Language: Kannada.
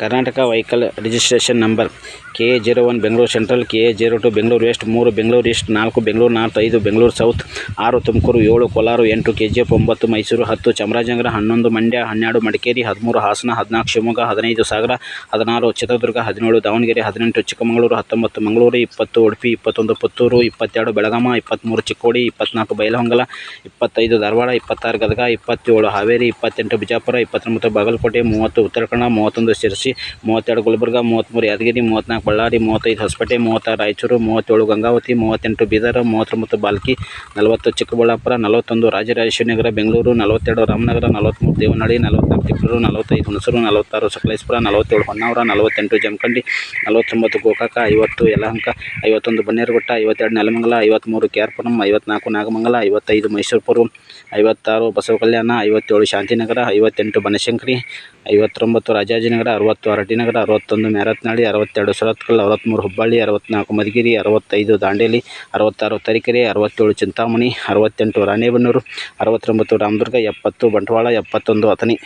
Karnataka vehicle registration number KA01 Bengaluru central, KA02 Bengaluru west, 3 Bengaluru east, 4 Bengaluru north, 5 Bengaluru south, 6 Tumakuru, 7 Kolar, 8 KGF, 9 Mysuru, 10 Chamarajanagar, 11 Mandya, 12 Madikeri, 13 Hassan, 14 Shivamogga, 15 Sagar, 16 Chitradurga, 17 Davangere, 18 Chikkamagaluru, 19 Mangaluru, 20 Udupi, 21 Puttur, 22 Belgaum, 23 Chikkodi, 24 Bailhongal, 25 Dharwad, 26 Gadag, 27 Haveri, 28 Bijapur, 29 Bagalkot, 30 Uttara Kannada, 31 Sirsi, 32 Gulbarga, 33 Yadgir, 34 Ballari, 35 Hosapete, 36 Raichur, 37 Gangavathi, 38 Bidar, 39 Bhalki, 40 Chikkaballapur, 41 Rajarajeshwari Nagar Bengaluru, 42 Ramanagara, 43 Devanahalli, 44 Tiptur, 45 Hunsur, 46 Sakleshpur, 47 Honnavar, 48 Jamkhandi, 49 Gokak, 50 Yelahanka, 51 Bannerghatta, 52 Nelamangala, 53 KR Puram, 54 Nagamangala, 55 Mysuru ಪೂರ್ವ, 56 ಬಸವಕಲ್ಯಾಣ, 57 ಶಾಂತಿನಗರ, 58 ಬನಶಂಕರಿ, 59 ರಾಜಾಜಿನಗರ, 60 ಅರಟಿನಗರ, 61 ಮ್ಯಾರತ್ನಹಳ್ಳಿ, 62 ಸುರತ್ಕಲ್, 63 ಹುಬ್ಬಳ್ಳಿ, 64 ಮಧುಗಿರಿ, 65 ದಾಂಡೇಲಿ, 66 ತರೀಕೆರೆ, 67 ಚಿಂತಾಮಣಿ, 68 ರಾಣೆಬೆನ್ನೂರು, 69 ರಾಮದುರ್ಗ, 70 ಬಂಟ್ವಾಳ, 71 ಅಥಣಿ.